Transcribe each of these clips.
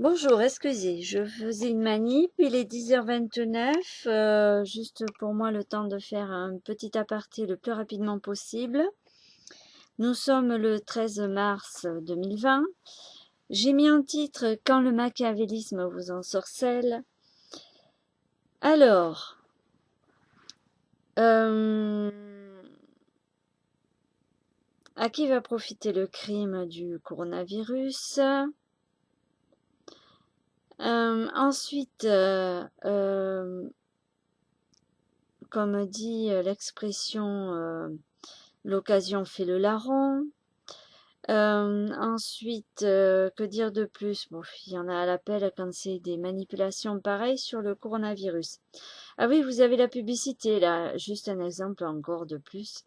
Bonjour, excusez, je faisais une manip, il est 10h29, juste pour moi le temps de faire un petit aparté le plus rapidement possible. Nous sommes le 13 mars 2020. J'ai mis en titre « Quand le machiavélisme vous ensorcelle ». Alors, à qui va profiter le crime du coronavirus? Ensuite, comme dit l'expression l'occasion fait le larron. Ensuite, que dire de plus? Bon, il y en a à l'appel quand c'est des manipulations pareilles sur le coronavirus. Ah oui, vous avez la publicité là, juste un exemple encore de plus.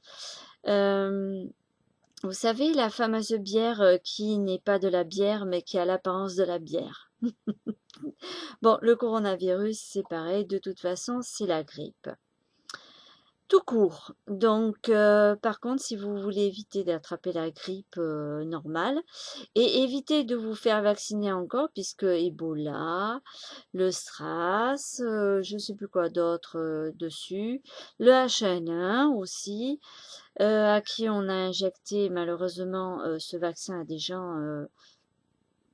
Vous savez, la fameuse bière qui n'est pas de la bière, mais qui a l'apparence de la bière. Bon, le coronavirus, c'est pareil, de toute façon, c'est la grippe. Tout court. Donc, par contre, si vous voulez éviter d'attraper la grippe normale et éviter de vous faire vacciner encore, puisque Ebola, le SRAS, je ne sais plus quoi d'autre dessus, le H1N1 aussi, à qui on a injecté malheureusement ce vaccin à des gens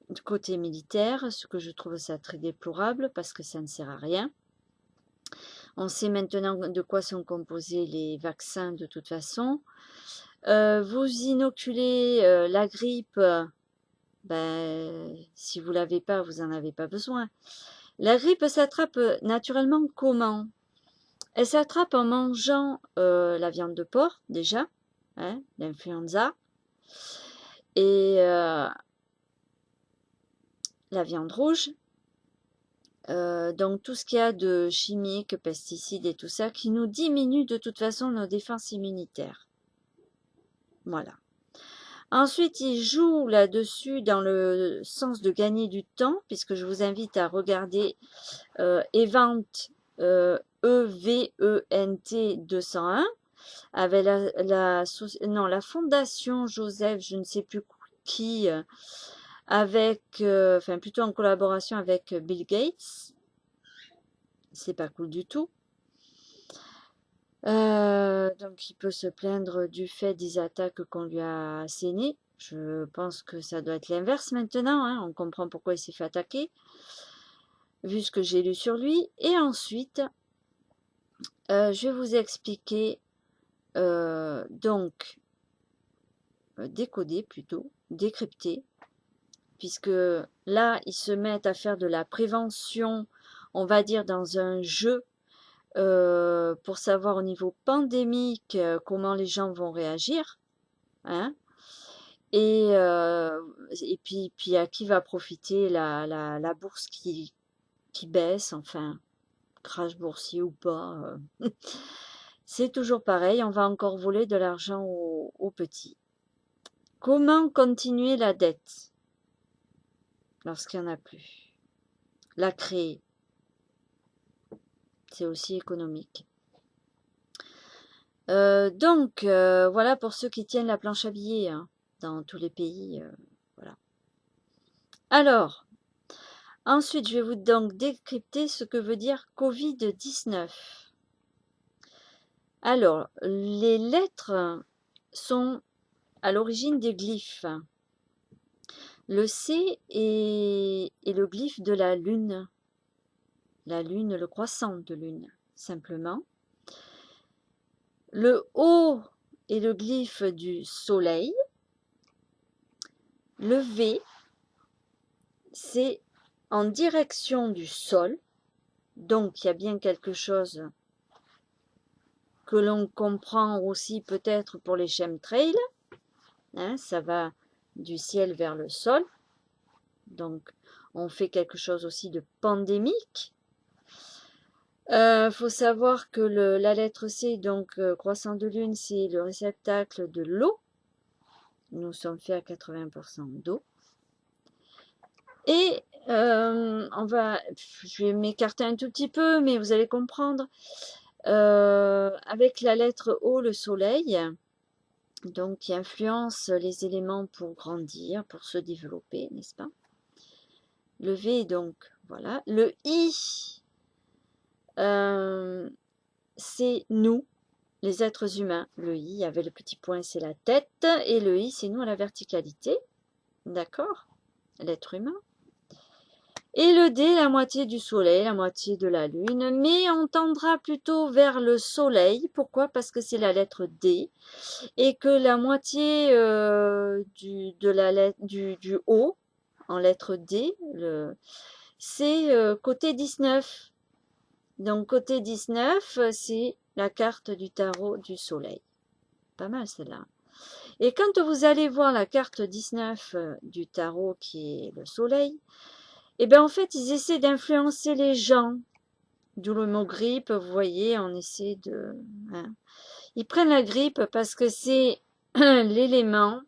du côté militaire, ce que je trouve ça très déplorable parce que ça ne sert à rien. On sait maintenant de quoi sont composés les vaccins de toute façon. Vous inoculez la grippe, ben, si vous l'avez pas, vous n'en avez pas besoin. La grippe s'attrape naturellement comment? Elle s'attrape en mangeant la viande de porc, déjà, hein, l'influenza, et la viande rouge. Donc tout ce qu'il y a de chimique, pesticides et tout ça, qui nous diminue de toute façon nos défenses immunitaires. Voilà. Ensuite, il joue là-dessus dans le sens de gagner du temps, puisque je vous invite à regarder Event, E-V-E-N-T 201, avec la Fondation Joseph, je ne sais plus qui, avec, enfin plutôt en collaboration avec Bill Gates. C'est pas cool du tout. Donc il peut se plaindre du fait des attaques qu'on lui a assénées. Je pense que ça doit être l'inverse maintenant, hein. On comprend pourquoi il s'est fait attaquer, vu ce que j'ai lu sur lui. Et ensuite, je vais vous expliquer, donc, décoder plutôt, décrypter, puisque là, ils se mettent à faire de la prévention, on va dire, dans un jeu pour savoir au niveau pandémique comment les gens vont réagir, hein, et puis à qui va profiter la bourse qui baisse, enfin, crash boursier ou pas. C'est toujours pareil, on va encore voler de l'argent aux petits. Comment continuer la dette lorsqu'il n'y en a plus? La créer, c'est aussi économique. Donc, voilà pour ceux qui tiennent la planche à billets, hein, dans tous les pays. Voilà. Alors, ensuite, je vais vous donc décrypter ce que veut dire Covid-19. Alors, les lettres sont à l'origine des glyphes. Le C est le glyphe de la lune, le croissant de lune, simplement. Le O est le glyphe du soleil. Le V, c'est en direction du sol. Donc, il y a bien quelque chose que l'on comprend aussi peut-être pour les chemtrails. Hein, ça va du ciel vers le sol. Donc, on fait quelque chose aussi de pandémique. Faut savoir que la lettre C, donc croissant de lune, c'est le réceptacle de l'eau. Nous sommes faits à 80% d'eau. Et je vais m'écarter un tout petit peu, mais vous allez comprendre. Avec la lettre O, le soleil, donc qui influence les éléments pour grandir, pour se développer, n'est-ce pas? Le V, donc, voilà. Le I, c'est nous, les êtres humains. Le I, avec le petit point, c'est la tête. Et le I, c'est nous à la verticalité. D'accord? L'être humain. Et le D, la moitié du soleil, la moitié de la lune. Mais on tendra plutôt vers le soleil. Pourquoi? Parce que c'est la lettre D. Et que la moitié du haut, en lettre D, c'est côté 19. Donc côté 19, c'est la carte du tarot du soleil. Pas mal celle-là. Et quand vous allez voir la carte 19 du tarot qui est le soleil, et bien en fait ils essaient d'influencer les gens. D'où le mot grippe, vous voyez, on essaie de... Hein. Ils prennent la grippe parce que c'est l'élément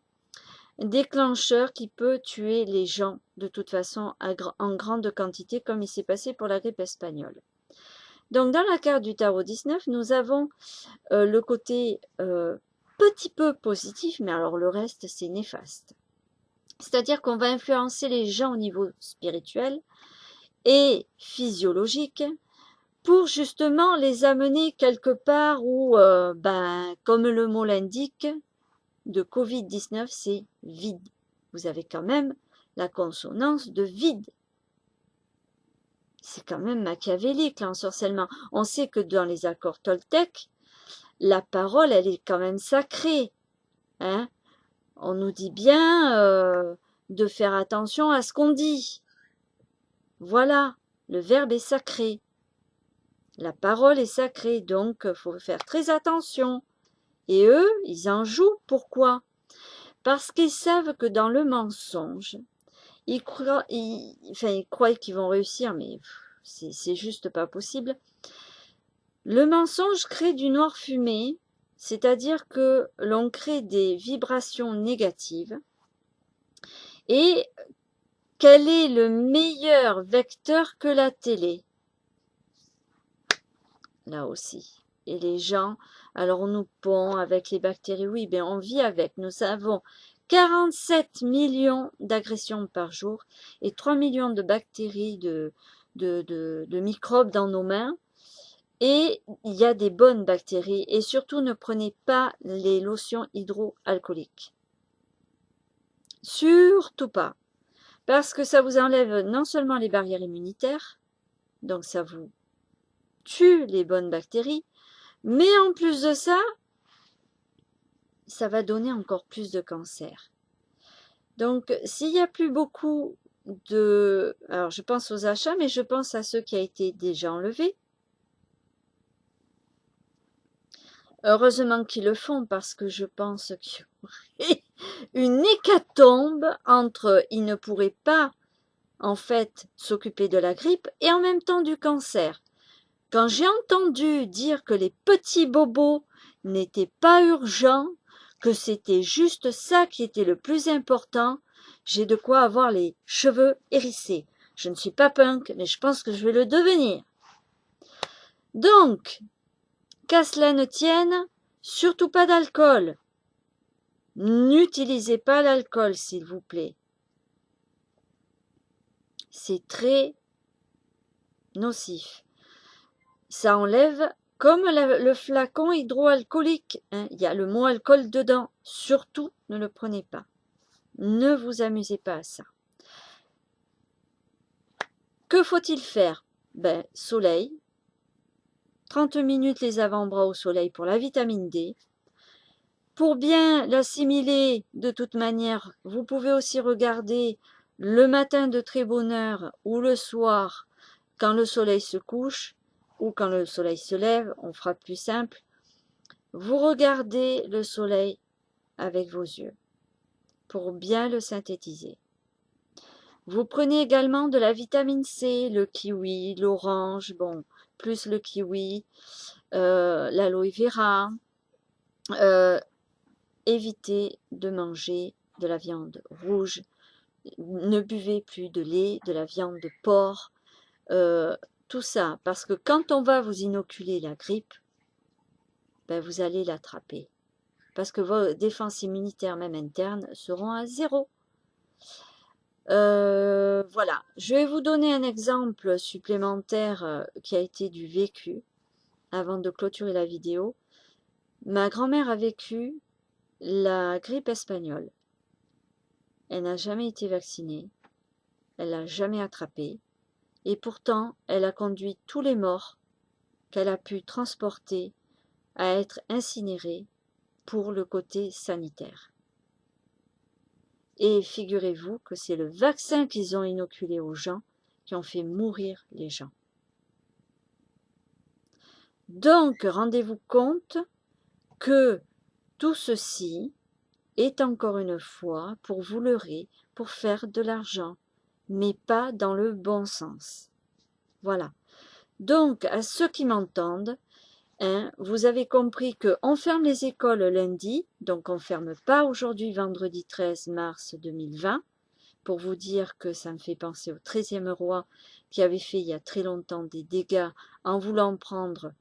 déclencheur qui peut tuer les gens de toute façon en grande quantité comme il s'est passé pour la grippe espagnole. Donc dans la carte du tarot 19, nous avons le côté petit peu positif, mais alors le reste c'est néfaste. C'est-à-dire qu'on va influencer les gens au niveau spirituel et physiologique pour justement les amener quelque part où, comme le mot l'indique, de Covid-19, c'est vide. Vous avez quand même la consonance de vide. C'est quand même machiavélique l'ensorcellement. On sait que dans les accords toltèques, la parole, elle est quand même sacrée. Hein? On nous dit bien de faire attention à ce qu'on dit. Voilà, le verbe est sacré. La parole est sacrée, donc il faut faire très attention. Et eux, ils en jouent. Pourquoi? Parce qu'ils savent que dans le mensonge, ils croient qu'ils vont réussir, mais c'est juste pas possible. Le mensonge crée du noir fumé, c'est-à-dire que l'on crée des vibrations négatives. Et quel est le meilleur vecteur que la télé? Là aussi. Et les gens, alors on nous pond avec les bactéries, oui, ben on vit avec. Nous avons 47 millions d'agressions par jour et 3 millions de bactéries, de microbes dans nos mains. Et il y a des bonnes bactéries. Et surtout, ne prenez pas les lotions hydroalcooliques. Surtout pas. Parce que ça vous enlève non seulement les barrières immunitaires, donc ça vous tue les bonnes bactéries, mais en plus de ça, ça va donner encore plus de cancer. Donc, s'il n'y a plus beaucoup de... Alors, je pense aux achats, mais je pense à ceux qui ont été déjà enlevés. Heureusement qu'ils le font, parce que je pense qu'il y aurait une hécatombe entre ils ne pourraient pas, en fait, s'occuper de la grippe et en même temps du cancer. Quand j'ai entendu dire que les petits bobos n'étaient pas urgents, que c'était juste ça qui était le plus important, j'ai de quoi avoir les cheveux hérissés. Je ne suis pas punk, mais je pense que je vais le devenir. Donc, qu'à cela ne tienne, surtout pas d'alcool. N'utilisez pas l'alcool, s'il vous plaît. C'est très nocif. Ça enlève comme le flacon hydroalcoolique. Hein, il y a le mot alcool dedans. Surtout, ne le prenez pas. Ne vous amusez pas à ça. Que faut-il faire? Ben, soleil. 30 minutes les avant-bras au soleil pour la vitamine D. Pour bien l'assimiler, de toute manière, vous pouvez aussi regarder le matin de très bonne heure ou le soir quand le soleil se couche ou quand le soleil se lève, on fera plus simple. Vous regardez le soleil avec vos yeux pour bien le synthétiser. Vous prenez également de la vitamine C, le kiwi, l'orange, bon, plus le kiwi, l'aloe vera. Évitez de manger de la viande rouge. Ne buvez plus de lait, de la viande de porc, tout ça. Parce que quand on va vous inoculer la grippe, ben vous allez l'attraper. Parce que vos défenses immunitaires, même internes, seront à zéro. Voilà, je vais vous donner un exemple supplémentaire qui a été du vécu avant de clôturer la vidéo. Ma grand-mère a vécu la grippe espagnole. Elle n'a jamais été vaccinée, elle l'a jamais attrapée, et pourtant elle a conduit tous les morts qu'elle a pu transporter à être incinérés pour le côté sanitaire. Et figurez-vous que c'est le vaccin qu'ils ont inoculé aux gens qui ont fait mourir les gens. Donc, rendez-vous compte que tout ceci est encore une fois pour vous leurrer, pour faire de l'argent, mais pas dans le bon sens. Voilà. Donc, à ceux qui m'entendent, hein, vous avez compris qu'on ferme les écoles lundi, donc on ne ferme pas aujourd'hui, vendredi 13 mars 2020, pour vous dire que ça me fait penser au 13e roi qui avait fait il y a très longtemps des dégâts en voulant prendre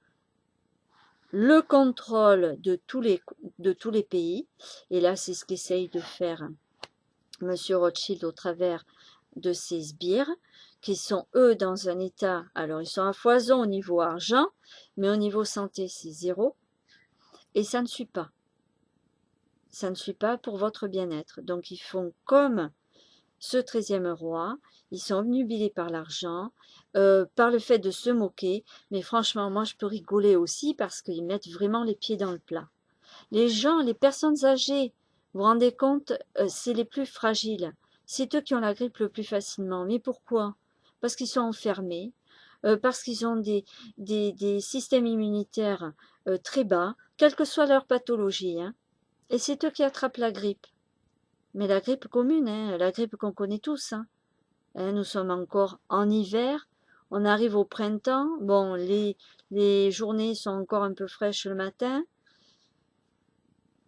le contrôle de tous les pays. Et là, c'est ce qu'essaye de faire Monsieur Rothschild au travers de ses sbires, qui sont eux dans un état, alors ils sont à foison au niveau argent, mais au niveau santé, c'est zéro. Et ça ne suit pas. Ça ne suit pas pour votre bien-être. Donc ils font comme ce 13e roi, ils sont obnubilés par l'argent, par le fait de se moquer, mais franchement, moi je peux rigoler aussi parce qu'ils mettent vraiment les pieds dans le plat. Les gens, les personnes âgées, vous vous rendez compte, c'est les plus fragiles. C'est eux qui ont la grippe le plus facilement. Mais pourquoi? Parce qu'ils sont enfermés, parce qu'ils ont des systèmes immunitaires très bas, quelle que soit leur pathologie, hein. Et c'est eux qui attrapent la grippe. Mais la grippe commune, hein, la grippe qu'on connaît tous, hein. Nous sommes encore en hiver, on arrive au printemps. Bon, les journées sont encore un peu fraîches le matin.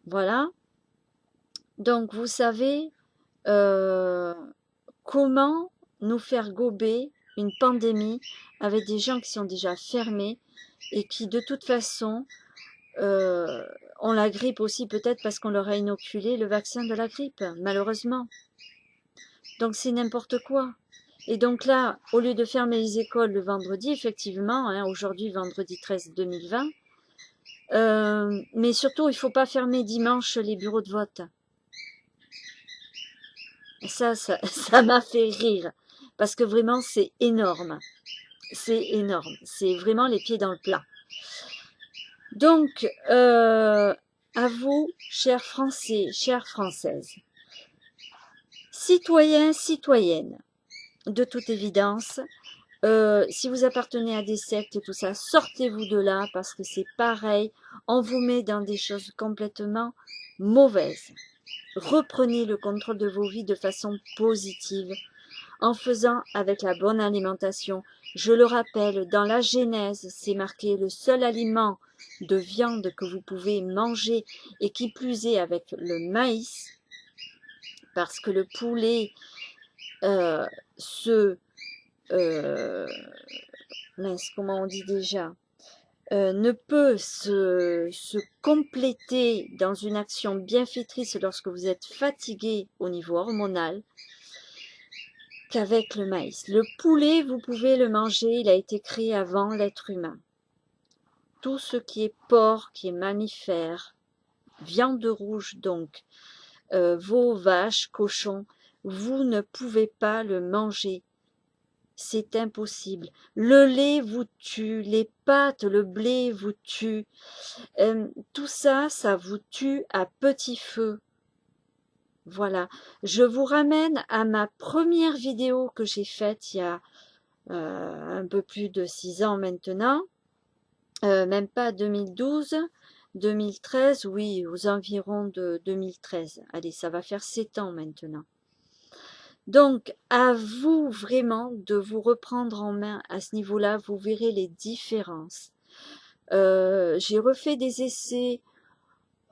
Voilà. Donc, vous savez comment nous faire gober une pandémie avec des gens qui sont déjà fermés et qui, de toute façon, ont la grippe aussi, peut-être parce qu'on leur a inoculé le vaccin de la grippe, malheureusement. Donc, c'est n'importe quoi. Et donc là, au lieu de fermer les écoles le vendredi, effectivement, hein, aujourd'hui, vendredi 13 2020, mais surtout, il ne faut pas fermer dimanche les bureaux de vote. Ça m'a fait rire, parce que vraiment, c'est énorme. C'est énorme. C'est vraiment les pieds dans le plat. Donc, à vous, chers Français, chères Françaises, citoyens, citoyennes, de toute évidence, si vous appartenez à des sectes et tout ça, sortez-vous de là parce que c'est pareil, on vous met dans des choses complètement mauvaises. Reprenez le contrôle de vos vies de façon positive en faisant avec la bonne alimentation. Je le rappelle, dans la Genèse, c'est marqué le seul aliment de viande que vous pouvez manger et qui plus est avec le maïs, parce que le poulet comment on dit déjà, ne peut se compléter dans une action bienfaitrice lorsque vous êtes fatigué au niveau hormonal qu'avec le maïs. Le poulet, vous pouvez le manger, il a été créé avant l'être humain. Tout ce qui est porc, qui est mammifère, viande rouge donc, veaux, vaches, cochons, vous ne pouvez pas le manger. C'est impossible. Le lait vous tue, les pâtes, le blé vous tue. Tout ça, ça vous tue à petit feu. Voilà. Je vous ramène à ma première vidéo que j'ai faite il y a un peu plus de 6 ans maintenant. Même pas 2012, 2013, oui, aux environs de 2013. Allez, ça va faire 7 ans maintenant. Donc, à vous vraiment de vous reprendre en main à ce niveau-là, vous verrez les différences. J'ai refait des essais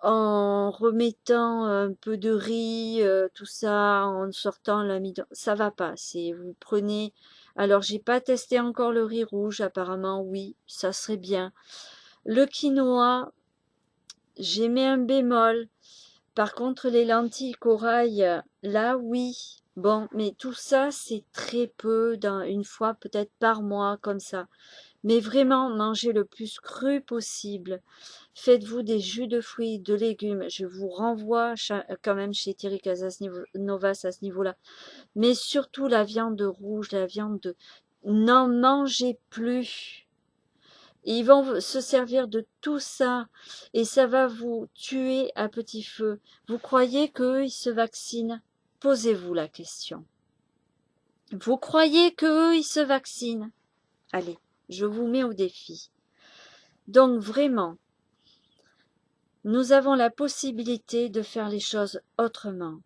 en remettant un peu de riz, tout ça, en sortant l'amidon. Ça va pas, vous prenez... Alors, j'ai pas testé encore le riz rouge, apparemment, oui, ça serait bien. Le quinoa, j'ai mis un bémol. Par contre, les lentilles corail, là, oui. Bon, mais tout ça, c'est très peu, une fois peut-être par mois, comme ça. Mais vraiment, mangez le plus cru possible. Faites-vous des jus de fruits, de légumes. Je vous renvoie quand même chez Thierry Casasnovas à ce niveau-là. Mais surtout la viande rouge, la viande de... N'en mangez plus. Et ils vont se servir de tout ça et ça va vous tuer à petit feu. Vous croyez qu'eux, ils se vaccinent? Posez-vous la question. Vous croyez qu'eux, ils se vaccinent? Allez, je vous mets au défi. Donc vraiment, nous avons la possibilité de faire les choses autrement.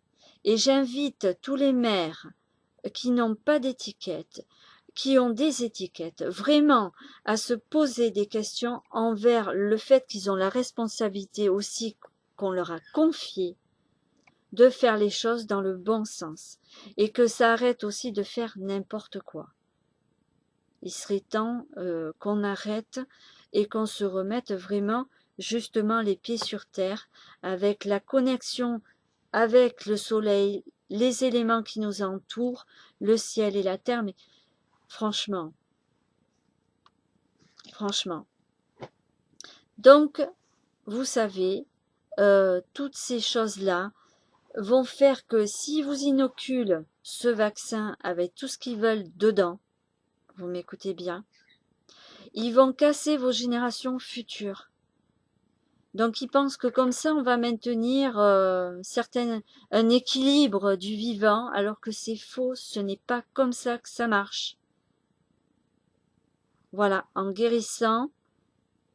Et j'invite tous les maires qui n'ont pas d'étiquette, qui ont des étiquettes, vraiment à se poser des questions envers le fait qu'ils ont la responsabilité aussi qu'on leur a confié de faire les choses dans le bon sens et que ça arrête aussi de faire n'importe quoi. Il serait temps qu'on arrête et qu'on se remette vraiment justement les pieds sur terre avec la connexion avec le soleil, les éléments qui nous entourent, le ciel et la terre. Mais franchement, franchement. Donc, vous savez, toutes ces choses-là vont faire que si vous inoculent ce vaccin avec tout ce qu'ils veulent dedans, vous m'écoutez bien, ils vont casser vos générations futures. Donc ils pensent que comme ça on va maintenir un équilibre du vivant, alors que c'est faux, ce n'est pas comme ça que ça marche. Voilà, en guérissant,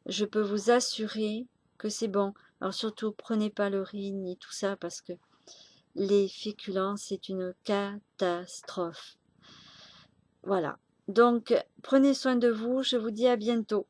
je peux vous assurer que c'est bon. Alors surtout, prenez pas le riz ni tout ça parce que les féculents, c'est une catastrophe. Voilà. Donc, prenez soin de vous. Je vous dis à bientôt.